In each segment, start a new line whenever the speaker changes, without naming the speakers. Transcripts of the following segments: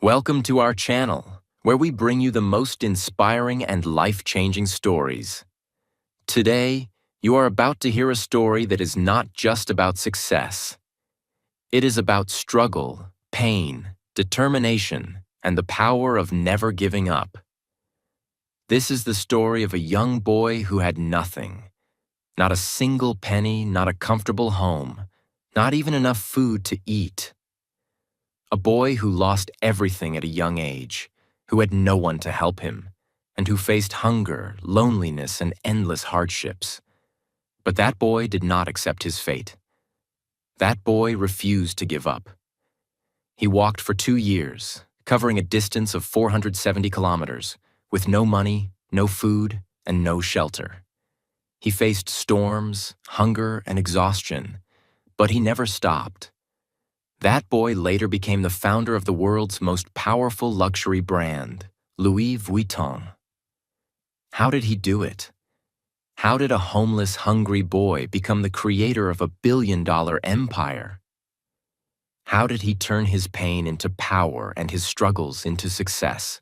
Welcome to our channel, where we bring you the most inspiring and life-changing stories. Today, you are about to hear a story that is not just about success. It is about struggle, pain, determination, and the power of never giving up. This is the story of a young boy who had nothing. Not a single penny, not a comfortable home, not even enough food to eat. A boy who lost everything at a young age, who had no one to help him, and who faced hunger, loneliness, and endless hardships. But that boy did not accept his fate. That boy refused to give up. He walked for 2 years, covering a distance of 470 kilometers, with no money, no food, and no shelter. He faced storms, hunger, and exhaustion, but he never stopped. That boy later became the founder of the world's most powerful luxury brand, Louis Vuitton. How did he do it? How did a homeless, hungry boy become the creator of a billion-dollar empire? How did he turn his pain into power and his struggles into success?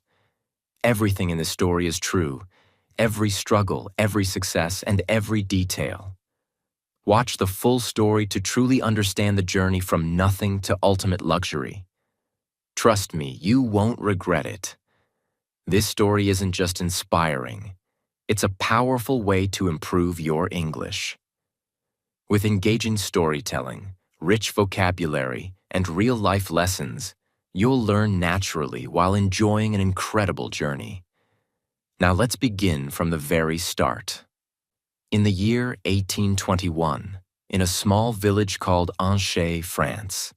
Everything in this story is true. Every struggle, every success, and every detail. Watch the full story to truly understand the journey from nothing to ultimate luxury. Trust me, you won't regret it. This story isn't just inspiring. It's a powerful way to improve your English. With engaging storytelling, rich vocabulary, and real-life lessons, you'll learn naturally while enjoying an incredible journey. Now let's begin from the very start. In the year 1821, in a small village called Angers, France,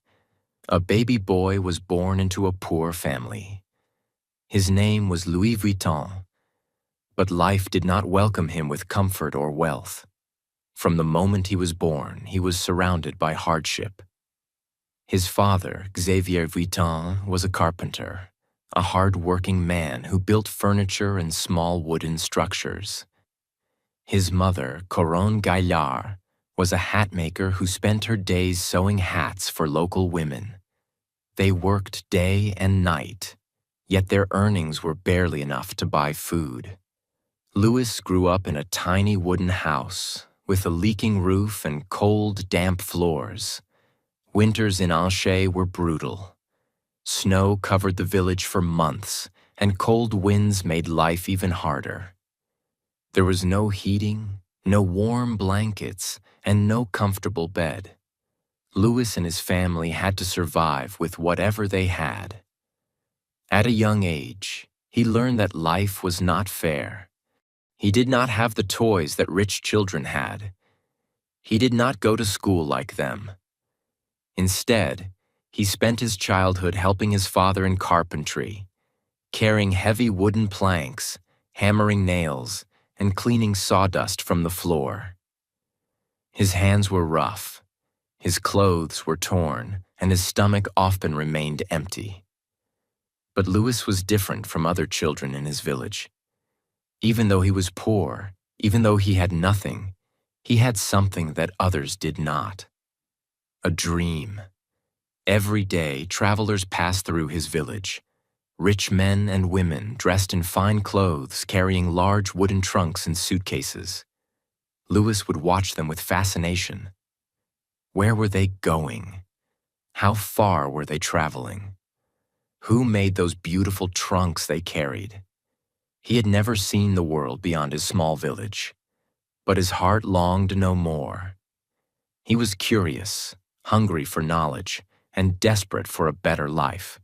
a baby boy was born into a poor family. His name was Louis Vuitton, but life did not welcome him with comfort or wealth. From the moment he was born, he was surrounded by hardship. His father, Xavier Vuitton, was a carpenter, a hard-working man who built furniture and small wooden structures. His mother, Coronne Gaillard, was a hat maker who spent her days sewing hats for local women. They worked day and night, yet their earnings were barely enough to buy food. Louis grew up in a tiny wooden house with a leaking roof and cold, damp floors. Winters in Angers were brutal. Snow covered the village for months, and cold winds made life even harder. There was no heating, no warm blankets, and no comfortable bed. Louis and his family had to survive with whatever they had. At a young age, he learned that life was not fair. He did not have the toys that rich children had. He did not go to school like them. Instead, he spent his childhood helping his father in carpentry, carrying heavy wooden planks, hammering nails, and cleaning sawdust from the floor. His hands were rough, his clothes were torn, and his stomach often remained empty. But Louis was different from other children in his village. Even though he was poor, even though he had nothing, he had something that others did not. A dream. Every day, travelers passed through his village. Rich men and women dressed in fine clothes, carrying large wooden trunks and suitcases. Louis would watch them with fascination. Where were they going? How far were they traveling? Who made those beautiful trunks they carried? He had never seen the world beyond his small village, but his heart longed to know more. He was curious, hungry for knowledge, and desperate for a better life.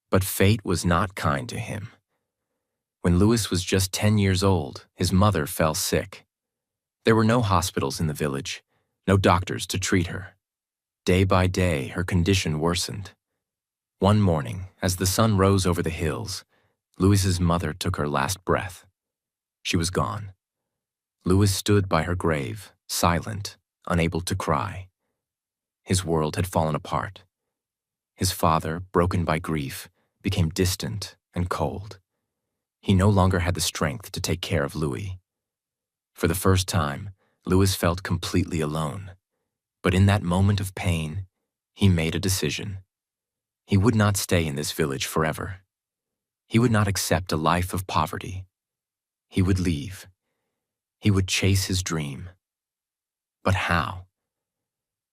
But fate was not kind to him. When Louis was just 10 years old, his mother fell sick. There were no hospitals in the village, no doctors to treat her. Day by day, her condition worsened. One morning, as the sun rose over the hills, Louis's mother took her last breath. She was gone. Louis stood by her grave, silent, unable to cry. His world had fallen apart. His father, broken by grief, became distant and cold. He no longer had the strength to take care of Louis. For the first time, Louis felt completely alone. But in that moment of pain, he made a decision. He would not stay in this village forever. He would not accept a life of poverty. He would leave. He would chase his dream. But how?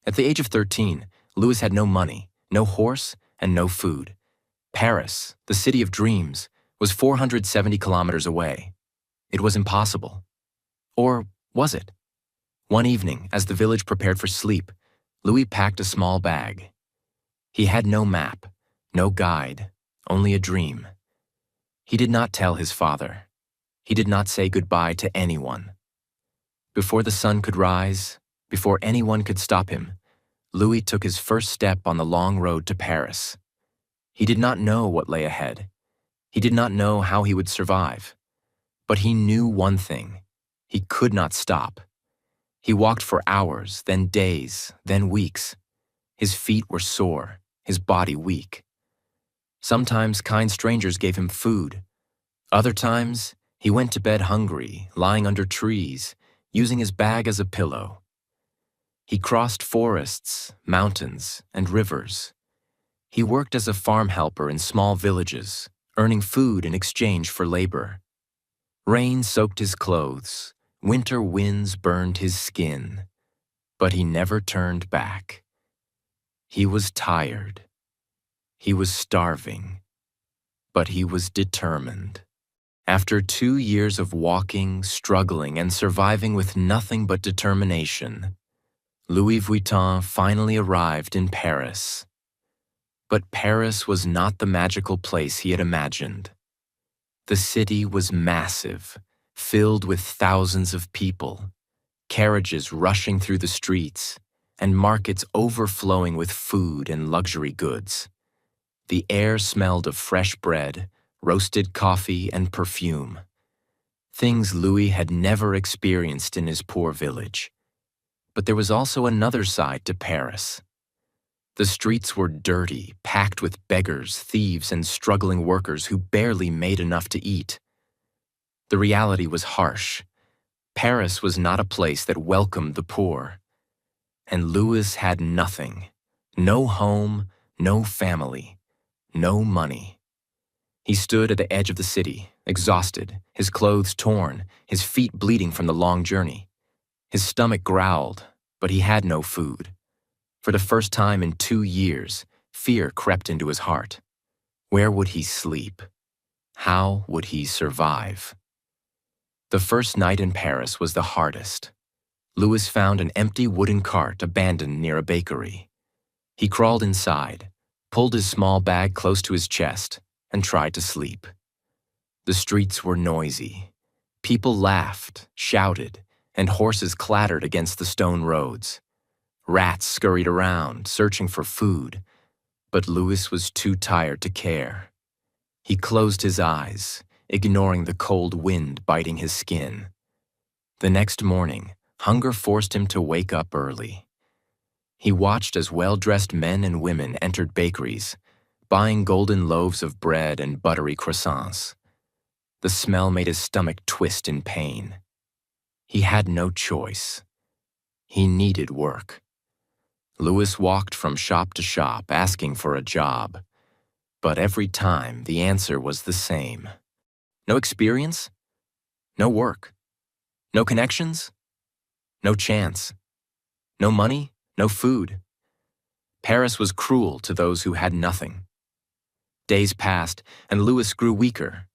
At the age of 13, Louis had no money, no horse, and no food. Paris, the city of dreams, was 470 kilometers away. It was impossible. Or was it? One evening, as the village prepared for sleep, Louis packed a small bag. He had no map, no guide, only a dream. He did not tell his father. He did not say goodbye to anyone. Before the sun could rise, before anyone could stop him, Louis took his first step on the long road to Paris. He did not know what lay ahead. He did not know how he would survive. But he knew one thing. He could not stop. He walked for hours, then days, then weeks. His feet were sore, his body weak. Sometimes kind strangers gave him food. Other times, he went to bed hungry, lying under trees, using his bag as a pillow. He crossed forests, mountains, and rivers. He worked as a farm helper in small villages, earning food in exchange for labor. Rain soaked his clothes, winter winds burned his skin, but he never turned back. He was tired. He was starving, but he was determined. After 2 years of walking, struggling, and surviving with nothing but determination, Louis Vuitton finally arrived in Paris. But Paris was not the magical place he had imagined. The city was massive, filled with thousands of people, carriages rushing through the streets, and markets overflowing with food and luxury goods. The air smelled of fresh bread, roasted coffee, and perfume. Things Louis had never experienced in his poor village. But there was also another side to Paris. The streets were dirty, packed with beggars, thieves, and struggling workers who barely made enough to eat. The reality was harsh. Paris was not a place that welcomed the poor. And Louis had nothing. No home, no family, no money. He stood at the edge of the city, exhausted, his clothes torn, his feet bleeding from the long journey. His stomach growled, but he had no food. For the first time in 2 years, fear crept into his heart. Where would he sleep? How would he survive? The first night in Paris was the hardest. Louis found an empty wooden cart abandoned near a bakery. He crawled inside, pulled his small bag close to his chest, and tried to sleep. The streets were noisy. People laughed, shouted, and horses clattered against the stone roads. Rats scurried around, searching for food, but Louis was too tired to care. He closed his eyes, ignoring the cold wind biting his skin. The next morning, hunger forced him to wake up early. He watched as well-dressed men and women entered bakeries, buying golden loaves of bread and buttery croissants. The smell made his stomach twist in pain. He had no choice. He needed work. Louis walked from shop to shop asking for a job, but every time the answer was the same. No experience, no work, no connections, no chance, no money, no food. Paris was cruel to those who had nothing. Days passed, and Louis grew weaker.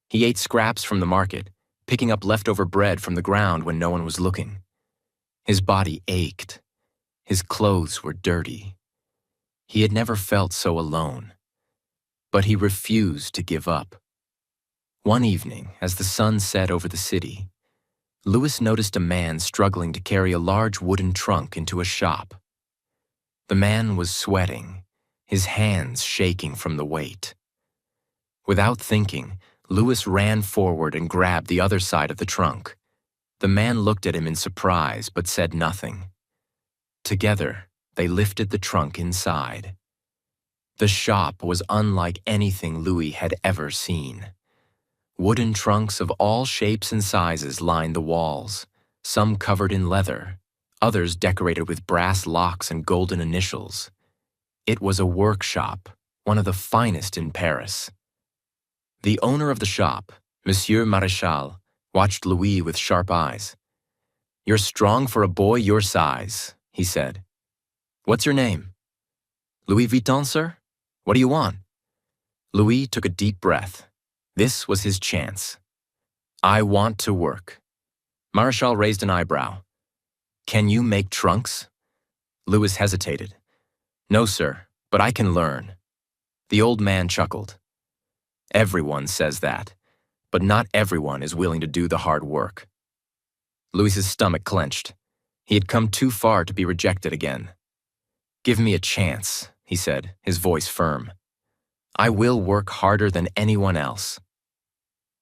He ate scraps from the market, picking up leftover bread from the ground when no one was looking. His body ached. His clothes were dirty. He had never felt so alone. But he refused to give up. One evening, as the sun set over the city, Louis noticed a man struggling to carry a large wooden trunk into a shop. The man was sweating, his hands shaking from the weight. Without thinking, Louis ran forward and grabbed the other side of the trunk. The man looked at him in surprise but said nothing. Together, they lifted the trunk inside. The shop was unlike anything Louis had ever seen. Wooden trunks of all shapes and sizes lined the walls, some covered in leather, others decorated with brass locks and golden initials. It was a workshop, one of the finest in Paris. The owner of the shop, Monsieur Maréchal, watched Louis with sharp eyes. "You're strong for a boy your size," he said. "What's your name?" "Louis Vuitton, sir? What do you want?" Louis took a deep breath. This was his chance. "I want to work." Maréchal raised an eyebrow. "Can you make trunks?" Louis hesitated. "No, sir, but I can learn." The old man chuckled. "Everyone says that, but not everyone is willing to do the hard work." Louis's stomach clenched. He had come too far to be rejected again. "Give me a chance," he said, his voice firm. "I will work harder than anyone else."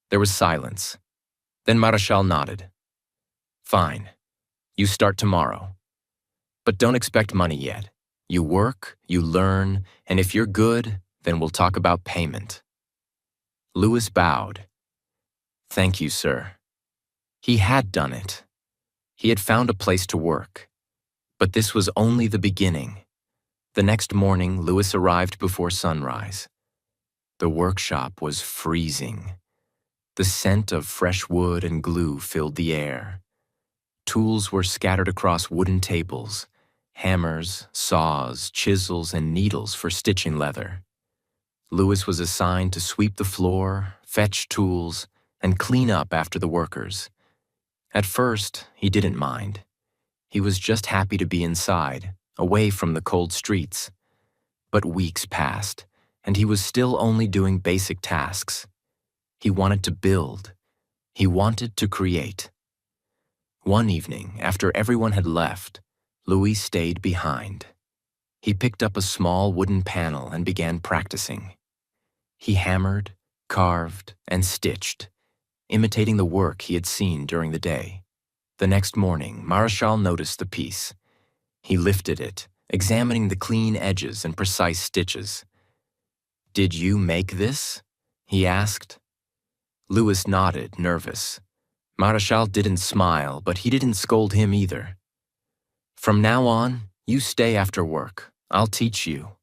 There was silence. Then Maréchal nodded. "Fine. You start tomorrow. But don't expect money yet. You work, you learn, and if you're good, then we'll talk about payment." Louis bowed. "Thank you, sir." He had done it. He had found a place to work. But this was only the beginning. The next morning, Louis arrived before sunrise. The workshop was freezing. The scent of fresh wood and glue filled the air. Tools were scattered across wooden tables: hammers, saws, chisels, and needles for stitching leather. Louis was assigned to sweep the floor, fetch tools, and clean up after the workers. At first, he didn't mind. He was just happy to be inside, away from the cold streets. But weeks passed, and he was still only doing basic tasks. He wanted to build. He wanted to create. One evening, after everyone had left, Louis stayed behind. He picked up a small wooden panel and began practicing. He hammered, carved, and stitched, imitating the work he had seen during the day. The next morning, Maréchal noticed the piece. He lifted it, examining the clean edges and precise stitches. "Did you make this?" he asked. Louis nodded, nervous. Maréchal didn't smile, but he didn't scold him either. "From now on, you stay after work. I'll teach you."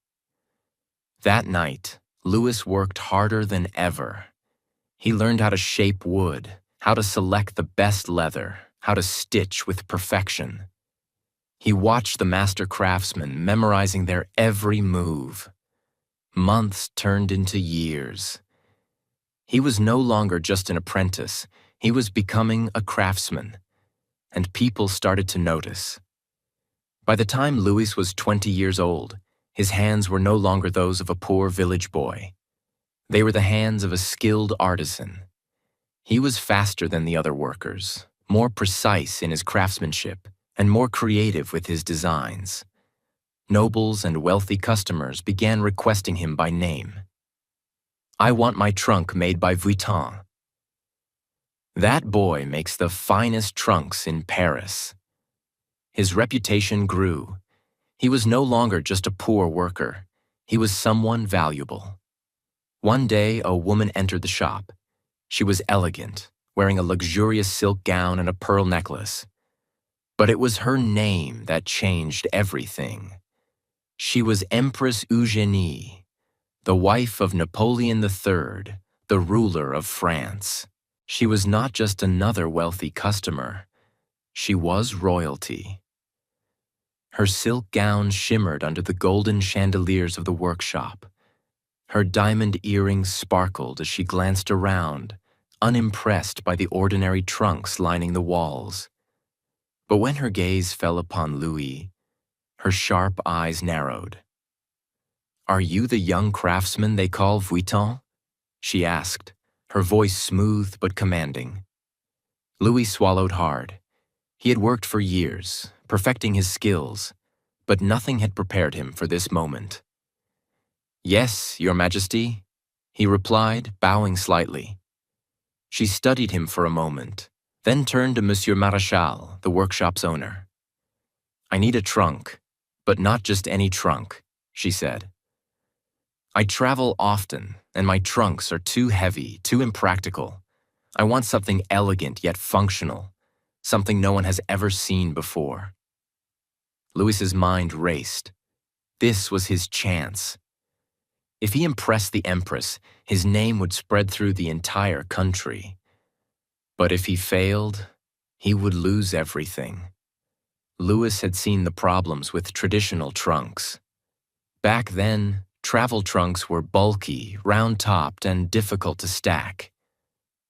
That night, Louis worked harder than ever. He learned how to shape wood, how to select the best leather, how to stitch with perfection. He watched the master craftsmen memorizing their every move. Months turned into years. He was no longer just an apprentice. He was becoming a craftsman, and people started to notice. By the time Louis was 20 years old, his hands were no longer those of a poor village boy. They were the hands of a skilled artisan. He was faster than the other workers, more precise in his craftsmanship, and more creative with his designs. Nobles and wealthy customers began requesting him by name. "I want my trunk made by Vuitton." "That boy makes the finest trunks in Paris." His reputation grew. He was no longer just a poor worker. He was someone valuable. One day, a woman entered the shop. She was elegant, wearing a luxurious silk gown and a pearl necklace. But it was her name that changed everything. She was Empress Eugénie, the wife of Napoleon III, the ruler of France. She was not just another wealthy customer. She was royalty. Her silk gown shimmered under the golden chandeliers of the workshop. Her diamond earrings sparkled as she glanced around, unimpressed by the ordinary trunks lining the walls. But when her gaze fell upon Louis, her sharp eyes narrowed. "Are you the young craftsman they call Vuitton?" she asked, her voice smooth but commanding. Louis swallowed hard. He had worked for years, perfecting his skills, but nothing had prepared him for this moment. "Yes, Your Majesty," he replied, bowing slightly. She studied him for a moment, then turned to Monsieur Maréchal, the workshop's owner. "I need a trunk, but not just any trunk," she said. "I travel often, and my trunks are too heavy, too impractical. I want something elegant yet functional, something no one has ever seen before." Louis's mind raced. This was his chance. If he impressed the Empress, his name would spread through the entire country. But if he failed, he would lose everything. Louis had seen the problems with traditional trunks. Back then, travel trunks were bulky, round-topped, and difficult to stack.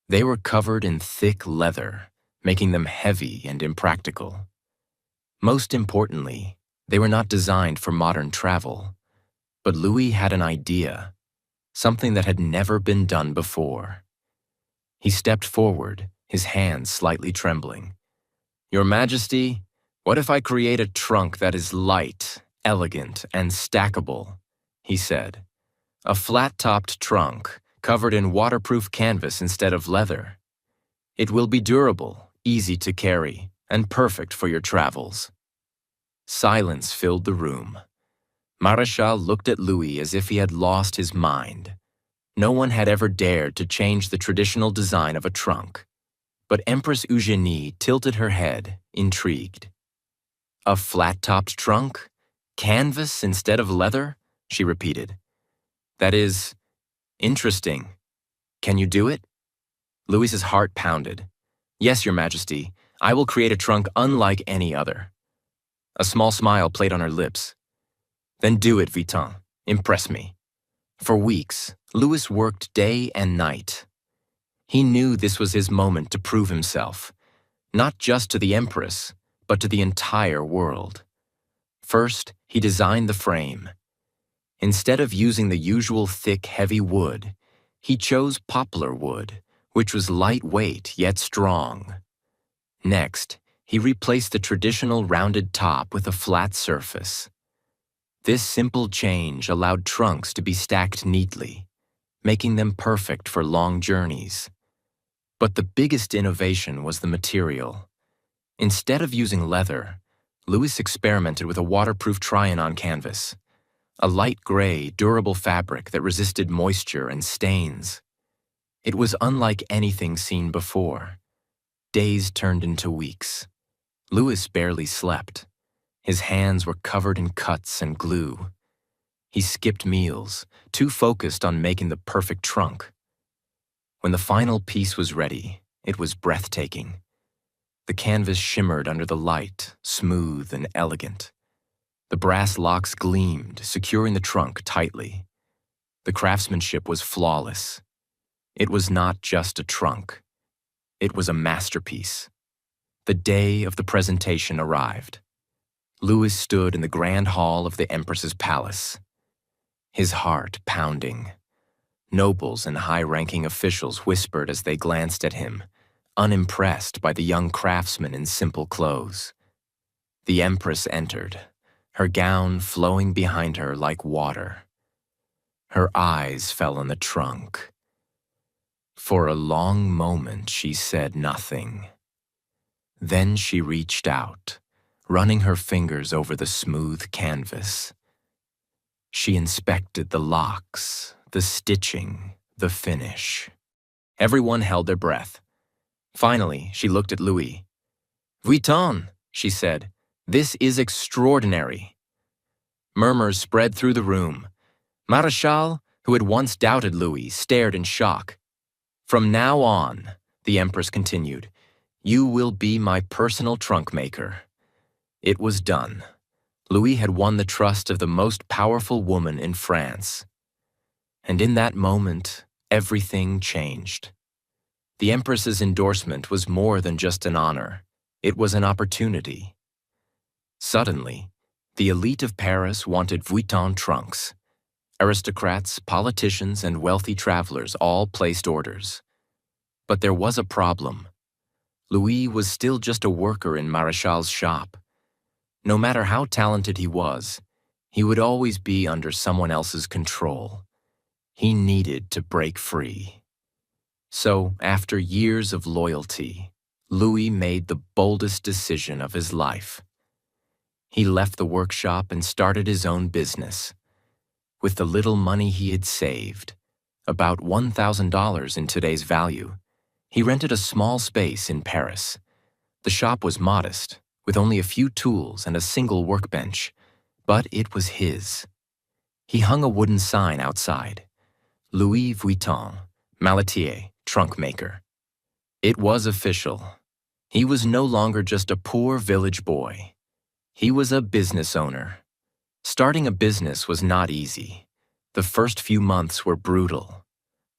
They were covered in thick leather, making them heavy and impractical. Most importantly, they were not designed for modern travel. But Louis had an idea, something that had never been done before. He stepped forward, his hands slightly trembling. "Your Majesty, what if I create a trunk that is light, elegant, and stackable?" he said. "A flat-topped trunk, covered in waterproof canvas instead of leather. It will be durable, easy to carry, and perfect for your travels." Silence filled the room. Marechal looked at Louis as if he had lost his mind. No one had ever dared to change the traditional design of a trunk. But Empress Eugénie tilted her head, intrigued. "A flat-topped trunk? Canvas instead of leather?" she repeated. "That is interesting. Can you do it?" Louis's heart pounded. "Yes, Your Majesty, I will create a trunk unlike any other." A small smile played on her lips. "Then do it, Vuitton. Impress me." For weeks, Louis worked day and night. He knew this was his moment to prove himself, not just to the Empress, but to the entire world. First, he designed the frame. Instead of using the usual thick, heavy wood, he chose poplar wood, which was lightweight yet strong. Next, he replaced the traditional rounded top with a flat surface. This simple change allowed trunks to be stacked neatly, making them perfect for long journeys. But the biggest innovation was the material. Instead of using leather, Louis experimented with a waterproof try-on canvas, a light gray, durable fabric that resisted moisture and stains. It was unlike anything seen before. Days turned into weeks. Louis barely slept. His hands were covered in cuts and glue. He skipped meals, too focused on making the perfect trunk. When the final piece was ready, it was breathtaking. The canvas shimmered under the light, smooth and elegant. The brass locks gleamed, securing the trunk tightly. The craftsmanship was flawless. It was not just a trunk. It was a masterpiece. The day of the presentation arrived. Louis stood in the grand hall of the Empress's palace, his heart pounding. Nobles and high-ranking officials whispered as they glanced at him, unimpressed by the young craftsman in simple clothes. The Empress entered, her gown flowing behind her like water. Her eyes fell on the trunk. For a long moment she said nothing. Then she reached out, running her fingers over the smooth canvas. She inspected the locks, the stitching, the finish. Everyone held their breath. Finally, she looked at Louis. "Vuitton," she said, "this is extraordinary." Murmurs spread through the room. Marechal, who had once doubted Louis, stared in shock. "From now on," the Empress continued, "you will be my personal trunk maker." It was done. Louis had won the trust of the most powerful woman in France. And in that moment, everything changed. The Empress's endorsement was more than just an honor. It was an opportunity. Suddenly, the elite of Paris wanted Vuitton trunks. Aristocrats, politicians, and wealthy travelers all placed orders. But there was a problem. Louis was still just a worker in Marechal's shop. No matter how talented he would always be under someone else's control. He needed to break free. So, after years of loyalty, Louis made the boldest decision of his life. He left the workshop and started his own business. With the little money he had saved, about $1,000 in today's value, he rented a small space in Paris. The shop was modest, with only a few tools and a single workbench, but it was his. He hung a wooden sign outside. Louis Vuitton, maletier, trunk maker. It was official. He was no longer just a poor village boy. He was a business owner. Starting a business was not easy. The first few months were brutal.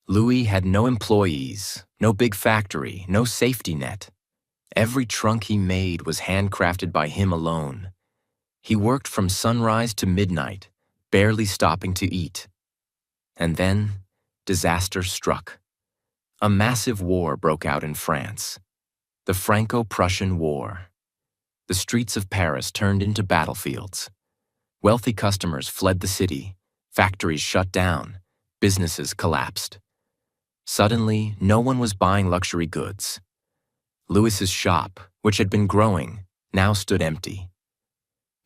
Louis had no employees, no big factory, no safety net. Every trunk he made was handcrafted by him alone. He worked from sunrise to midnight, barely stopping to eat. And then, disaster struck. A massive war broke out in France. The Franco-Prussian War. The streets of Paris turned into battlefields. Wealthy customers fled the city, factories shut down, businesses collapsed. Suddenly, no one was buying luxury goods. Louis's shop, which had been growing, now stood empty.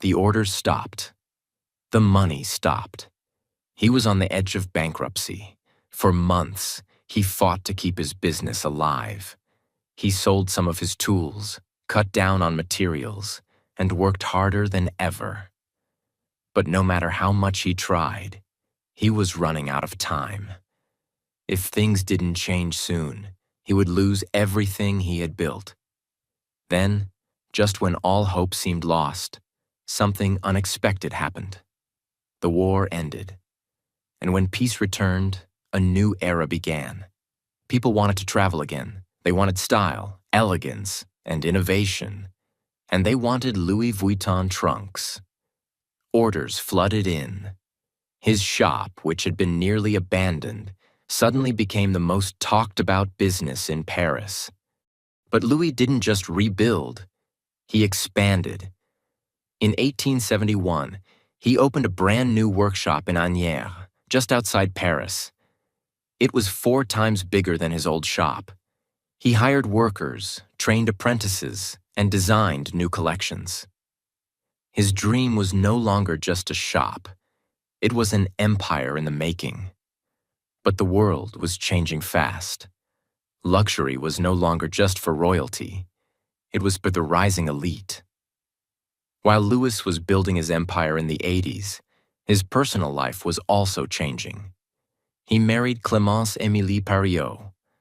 The orders stopped. The money stopped. He was on the edge of bankruptcy. For months, he fought to keep his business alive. He sold some of his tools, cut down on materials, and worked harder than ever. But no matter how much he tried, he was running out of time. If things didn't change soon, he would lose everything he had built. Then, just when all hope seemed lost, something unexpected happened. The war ended. And when peace returned, a new era began. People wanted to travel again. They wanted style, elegance, and innovation. And they wanted Louis Vuitton trunks. Orders flooded in. His shop, which had been nearly abandoned, suddenly became the most talked-about business in Paris. But Louis didn't just rebuild, he expanded. In 1871, he opened a brand new workshop in Agnières, just outside Paris. It was 4 times bigger than his old shop. He hired workers, trained apprentices, and designed new collections. His dream was no longer just a shop. It was an empire in the making. But the world was changing fast. Luxury was no longer just for royalty. It was for the rising elite. While Louis was building his empire in the 80s, his personal life was also changing. He married Clémence Émilie Pariot,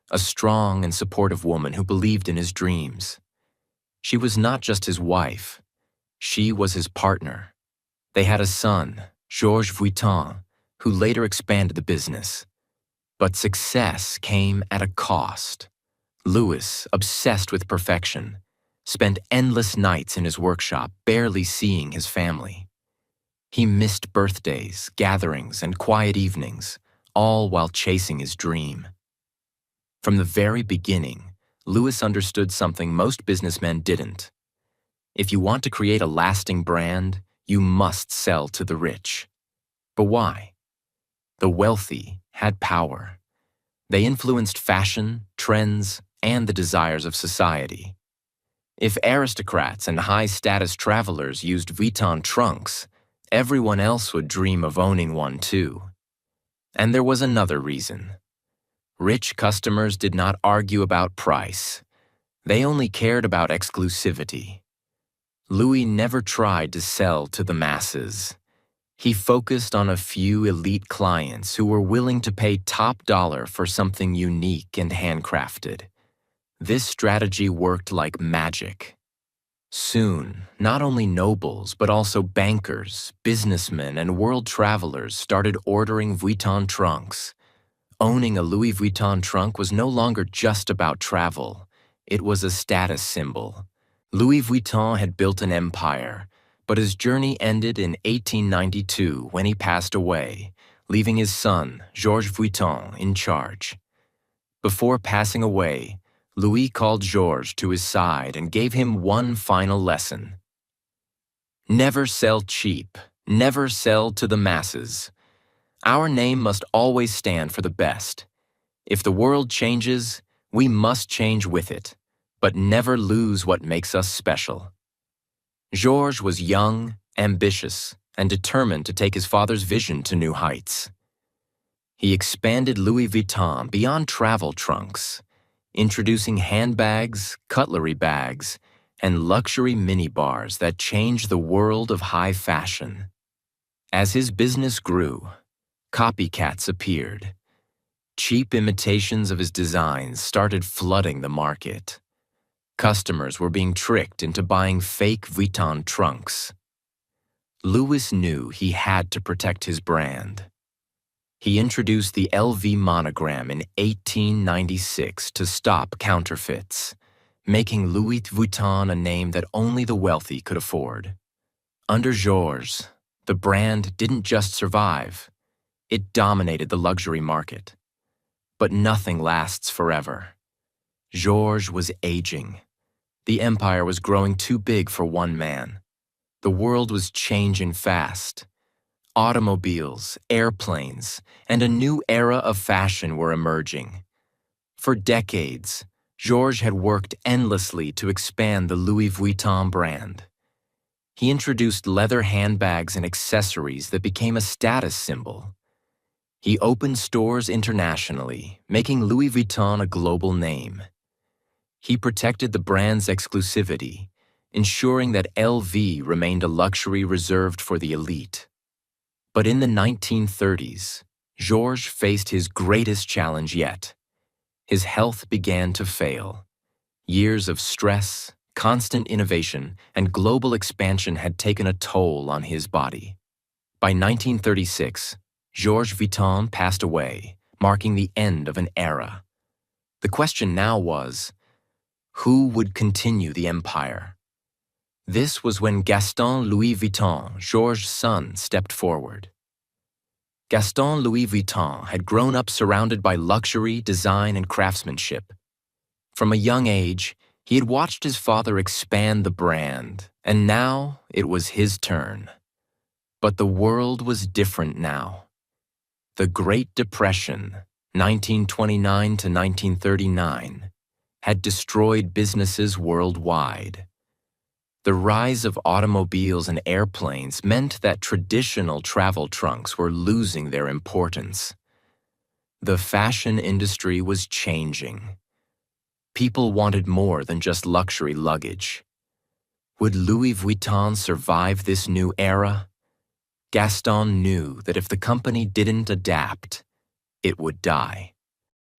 a strong and supportive woman who believed in his dreams. She was not just his wife. She was his partner. They had a son, Georges Vuitton, who later expanded the business. But success came at a cost. Louis, obsessed with perfection, spent endless nights in his workshop, barely seeing his family. He missed birthdays, gatherings, and quiet evenings, all while chasing his dream. From the very beginning, Louis understood something most businessmen didn't. If you want to create a lasting brand, you must sell to the rich. But why? The wealthy had power. They influenced fashion, trends, and the desires of society. If aristocrats and high-status travelers used Vuitton trunks, everyone else would dream of owning one too. And there was another reason. Rich customers did not argue about price. They only cared about exclusivity. Louis never tried to sell to the masses. He focused on a few elite clients who were willing to pay top dollar for something unique and handcrafted. This strategy worked like magic. Soon, not only nobles, but also bankers, businessmen, and world travelers started ordering Vuitton trunks. Owning a Louis Vuitton trunk was no longer just about travel. It was a status symbol. Louis Vuitton had built an empire, but his journey ended in 1892 when he passed away, leaving his son, Georges Vuitton, in charge. Before passing away, Louis called Georges to his side and gave him one final lesson. Never sell cheap, never sell to the masses. Our name must always stand for the best. If the world changes, we must change with it, but never lose what makes us special. Georges was young, ambitious, and determined to take his father's vision to new heights. He expanded Louis Vuitton beyond travel trunks, introducing handbags, cutlery bags, and luxury minibars that changed the world of high fashion. As his business grew, copycats appeared. Cheap imitations of his designs started flooding the market. Customers were being tricked into buying fake Vuitton trunks. Louis knew he had to protect his brand. He introduced the LV monogram in 1896 to stop counterfeits, making Louis Vuitton a name that only the wealthy could afford. Under Georges, the brand didn't just survive, it dominated the luxury market. But nothing lasts forever. Georges was aging. The empire was growing too big for one man. The world was changing fast. Automobiles, airplanes, and a new era of fashion were emerging. For decades, Georges had worked endlessly to expand the Louis Vuitton brand. He introduced leather handbags and accessories that became a status symbol. He opened stores internationally, making Louis Vuitton a global name. He protected the brand's exclusivity, ensuring that LV remained a luxury reserved for the elite. But in the 1930s, Georges faced his greatest challenge yet. His health began to fail. Years of stress, constant innovation, and global expansion had taken a toll on his body. By 1936, Georges Vuitton passed away, marking the end of an era. The question now was, who would continue the empire? This was when Gaston Louis Vuitton, Georges' son, stepped forward. Gaston Louis Vuitton had grown up surrounded by luxury, design, and craftsmanship. From a young age, he had watched his father expand the brand, and now it was his turn. But the world was different now. The Great Depression, 1929 to 1939, had destroyed businesses worldwide. The rise of automobiles and airplanes meant that traditional travel trunks were losing their importance. The fashion industry was changing. People wanted more than just luxury luggage. Would Louis Vuitton survive this new era? Gaston knew that if the company didn't adapt, it would die.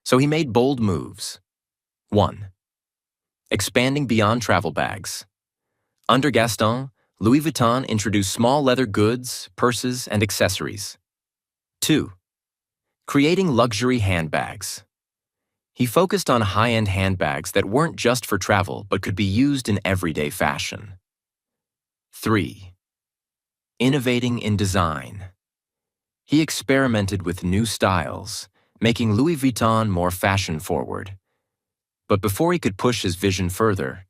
So he made bold moves. 1. Expanding beyond travel bags. Under Gaston, Louis Vuitton introduced small leather goods, purses, and accessories. 2. Creating luxury handbags. He focused on high-end handbags that weren't just for travel but could be used in everyday fashion. 3. Innovating in design. He experimented with new styles, making Louis Vuitton more fashion-forward. But before he could push his vision further,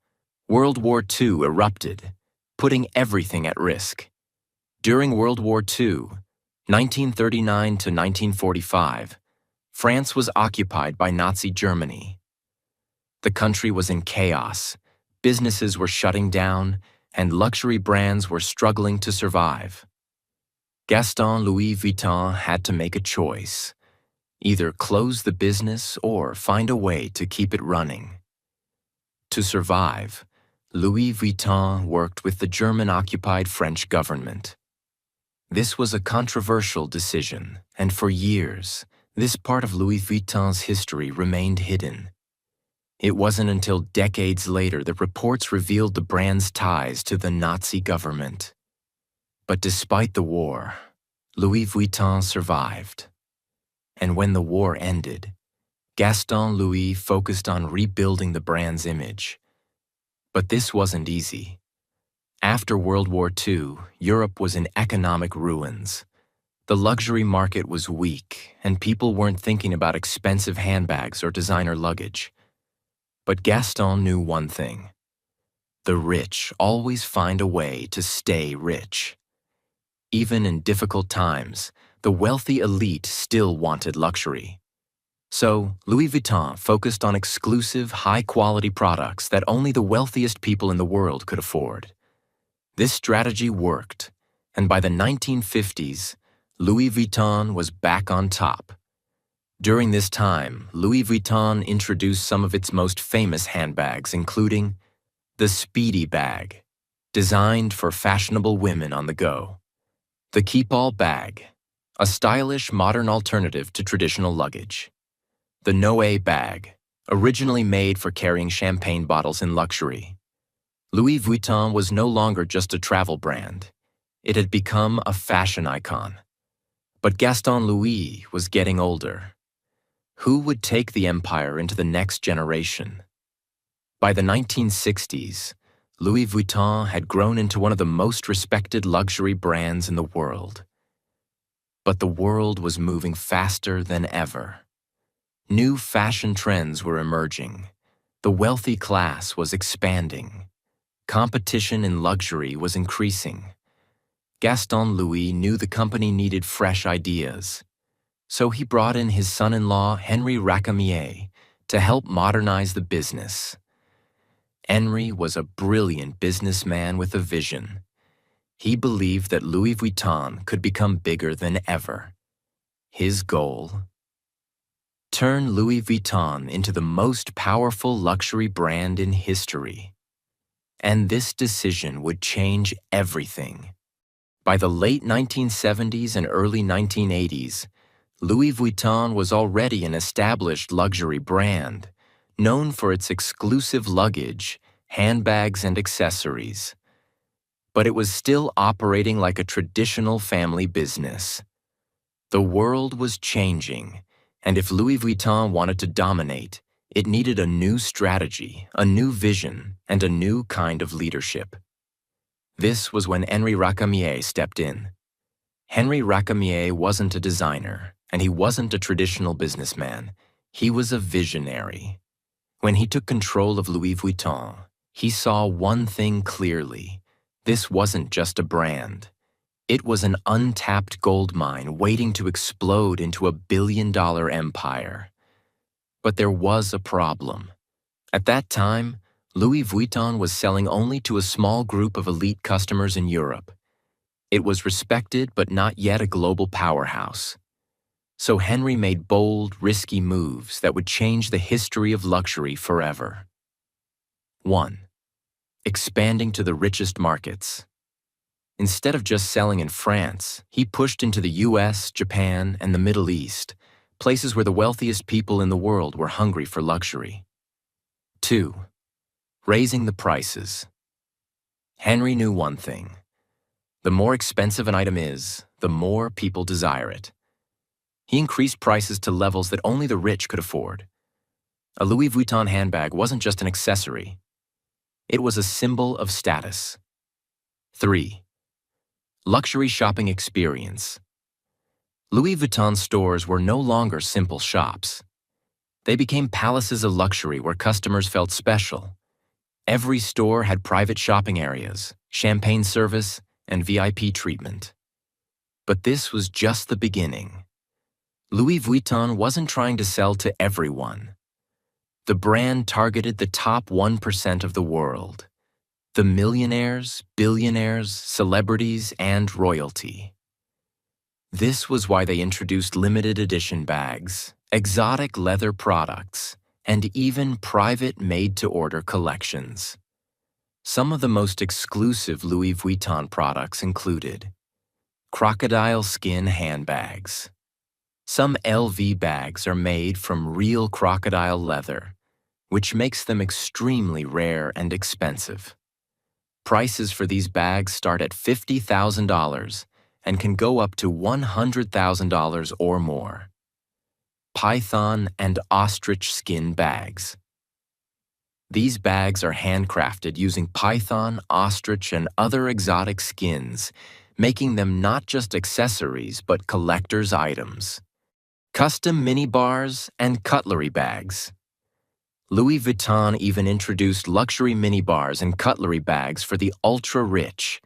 World War II erupted, putting everything at risk. During World War II, 1939 to 1945, France was occupied by Nazi Germany. The country was in chaos, businesses were shutting down, and luxury brands were struggling to survive. Gaston Louis Vuitton had to make a choice: either close the business or find a way to keep it running. To survive, Louis Vuitton worked with the German-occupied French government. This was a controversial decision, and for years, this part of Louis Vuitton's history remained hidden. It wasn't until decades later that reports revealed the brand's ties to the Nazi government. But despite the war, Louis Vuitton survived. And when the war ended, Gaston Louis focused on rebuilding the brand's image. But this wasn't easy. After World War II, Europe was in economic ruins. The luxury market was weak, and people weren't thinking about expensive handbags or designer luggage. But Gaston knew one thing: the rich always find a way to stay rich. Even in difficult times, the wealthy elite still wanted luxury. So, Louis Vuitton focused on exclusive, high-quality products that only the wealthiest people in the world could afford. This strategy worked, and by the 1950s, Louis Vuitton was back on top. During this time, Louis Vuitton introduced some of its most famous handbags, including the Speedy bag, designed for fashionable women on the go; The keep-all bag, a stylish modern alternative to traditional luggage. The Noé bag, originally made for carrying champagne bottles in luxury. Louis Vuitton was no longer just a travel brand. It had become a fashion icon. But Gaston Louis was getting older. Who would take the empire into the next generation? By the 1960s, Louis Vuitton had grown into one of the most respected luxury brands in the world. But the world was moving faster than ever. New fashion trends were emerging. The wealthy class was expanding. Competition in luxury was increasing. Gaston Louis knew the company needed fresh ideas. So he brought in his son-in-law, Henri Racamier, to help modernize the business. Henri was a brilliant businessman with a vision. He believed that Louis Vuitton could become bigger than ever. His goal? Turn Louis Vuitton into the most powerful luxury brand in history. And this decision would change everything. By the late 1970s and early 1980s, Louis Vuitton was already an established luxury brand, known for its exclusive luggage, handbags, and accessories. But it was still operating like a traditional family business. The world was changing, and if Louis Vuitton wanted to dominate, it needed a new strategy, a new vision, and a new kind of leadership. This was when Henri Racamier stepped in. Henri Racamier wasn't a designer, and he wasn't a traditional businessman. He was a visionary. When he took control of Louis Vuitton, he saw one thing clearly. This wasn't just a brand. It was an untapped gold mine waiting to explode into a billion-dollar empire. But there was a problem. At that time, Louis Vuitton was selling only to a small group of elite customers in Europe. It was respected but not yet a global powerhouse. So Henri made bold, risky moves that would change the history of luxury forever. 1. Expanding to the richest markets. Instead of just selling in France, he pushed into the US, Japan, and the Middle East, places where the wealthiest people in the world were hungry for luxury. 2. Raising the prices. Henri knew one thing. The more expensive an item is, the more people desire it. He increased prices to levels that only the rich could afford. A Louis Vuitton handbag wasn't just an accessory. It was a symbol of status. 3. Luxury shopping experience. Louis Vuitton stores were no longer simple shops. They became palaces of luxury where customers felt special. Every store had private shopping areas, champagne service, and VIP treatment. But this was just the beginning. Louis Vuitton wasn't trying to sell to everyone. The brand targeted the top 1% of the world. The millionaires, billionaires, celebrities, and royalty. This was why they introduced limited edition bags, exotic leather products, and even private made-to-order collections. Some of the most exclusive Louis Vuitton products included crocodile skin handbags. Some LV bags are made from real crocodile leather, which makes them extremely rare and expensive. Prices for these bags start at $50,000 and can go up to $100,000 or more. Python and ostrich skin bags. These bags are handcrafted using python, ostrich, and other exotic skins, making them not just accessories but collector's items. Custom mini bars and cutlery bags. Louis Vuitton even introduced luxury mini bars and cutlery bags for the ultra-rich,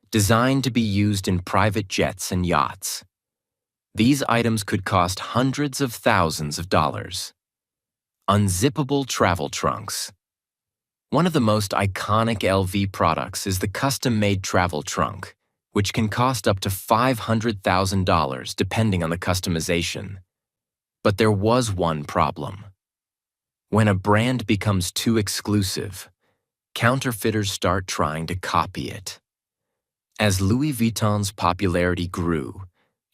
designed to be used in private jets and yachts. These items could cost hundreds of thousands of dollars. Unzippable travel trunks. One of the most iconic LV products is the custom-made travel trunk, which can cost up to $500,000 depending on the customization. But there was one problem. When a brand becomes too exclusive, counterfeiters start trying to copy it. As Louis Vuitton's popularity grew,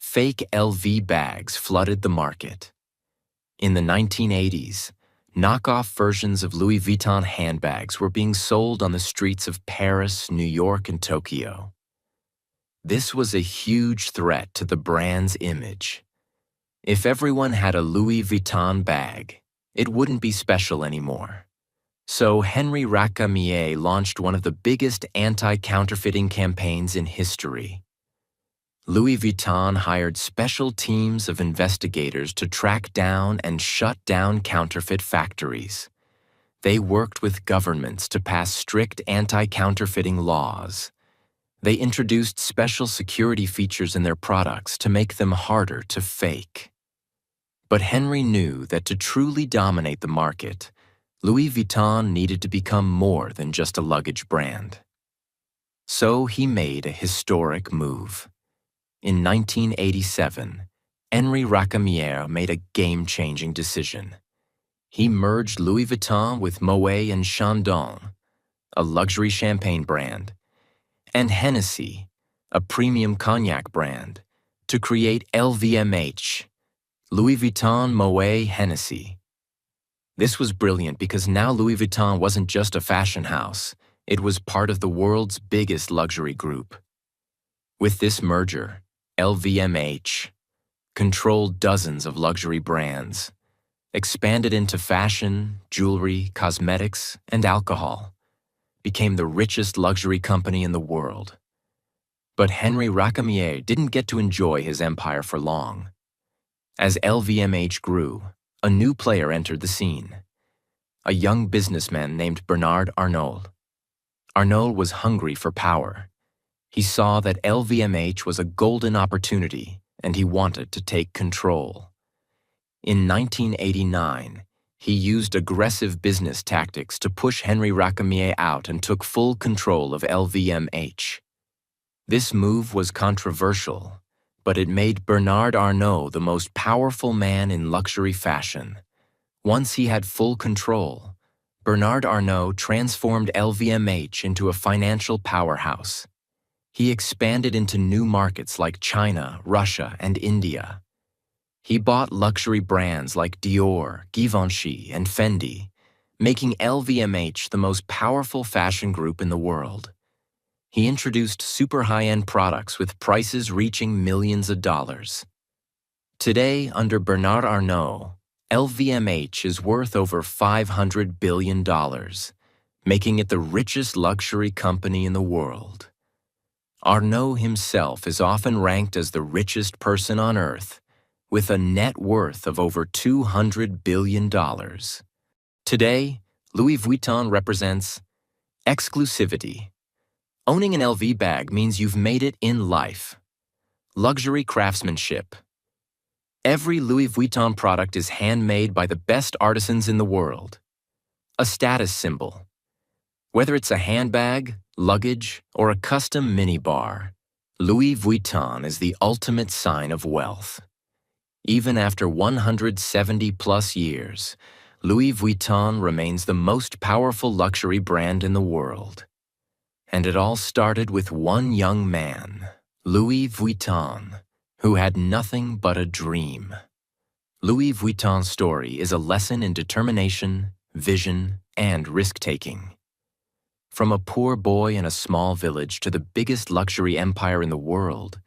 fake LV bags flooded the market. In the 1980s, knockoff versions of Louis Vuitton handbags were being sold on the streets of Paris, New York, and Tokyo. This was a huge threat to the brand's image. If everyone had a Louis Vuitton bag, it wouldn't be special anymore. So Henri Racamier launched one of the biggest anti-counterfeiting campaigns in history. Louis Vuitton hired special teams of investigators to track down and shut down counterfeit factories. They worked with governments to pass strict anti-counterfeiting laws. They introduced special security features in their products to make them harder to fake. But Henri knew that to truly dominate the market, Louis Vuitton needed to become more than just a luggage brand. So he made a historic move. In 1987, Henri Racamier made a game-changing decision. He merged Louis Vuitton with Moet and Chandon, a luxury champagne brand, and Hennessy, a premium cognac brand, to create LVMH, Louis Vuitton Moet Hennessy. This was brilliant because now Louis Vuitton wasn't just a fashion house, it was part of the world's biggest luxury group. With this merger, LVMH controlled dozens of luxury brands, expanded into fashion, jewelry, cosmetics, and alcohol, became the richest luxury company in the world. But Henri Racamier didn't get to enjoy his empire for long. As LVMH grew, a new player entered the scene, a young businessman named Bernard Arnault. Arnault was hungry for power. He saw that LVMH was a golden opportunity, and he wanted to take control. In 1989, he used aggressive business tactics to push Henri Racamier out and took full control of LVMH. This move was controversial, but it made Bernard Arnault the most powerful man in luxury fashion. Once he had full control, Bernard Arnault transformed LVMH into a financial powerhouse. He expanded into new markets like China, Russia, and India. He bought luxury brands like Dior, Givenchy, and Fendi, making LVMH the most powerful fashion group in the world. He introduced super high-end products with prices reaching millions of dollars. Today, under Bernard Arnault, LVMH is worth over $500 billion, making it the richest luxury company in the world. Arnault himself is often ranked as the richest person on earth, with a net worth of over $200 billion. Today, Louis Vuitton represents exclusivity. Owning an LV bag means you've made it in life. Luxury craftsmanship. Every Louis Vuitton product is handmade by the best artisans in the world. A status symbol. Whether it's a handbag, luggage, or a custom minibar, Louis Vuitton is the ultimate sign of wealth. Even after 170-plus years, Louis Vuitton remains the most powerful luxury brand in the world. And it all started with one young man, Louis Vuitton, who had nothing but a dream. Louis Vuitton's story is a lesson in determination, vision, and risk-taking. From a poor boy in a small village to the biggest luxury empire in the world,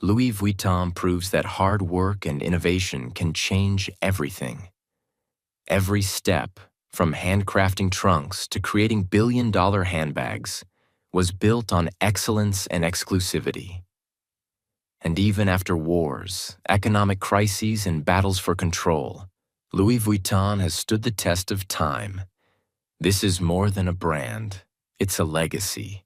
Louis Vuitton proves that hard work and innovation can change everything. Every step, from handcrafting trunks to creating billion-dollar handbags, was built on excellence and exclusivity. And even after wars, economic crises, and battles for control, Louis Vuitton has stood the test of time. This is more than a brand, it's a legacy.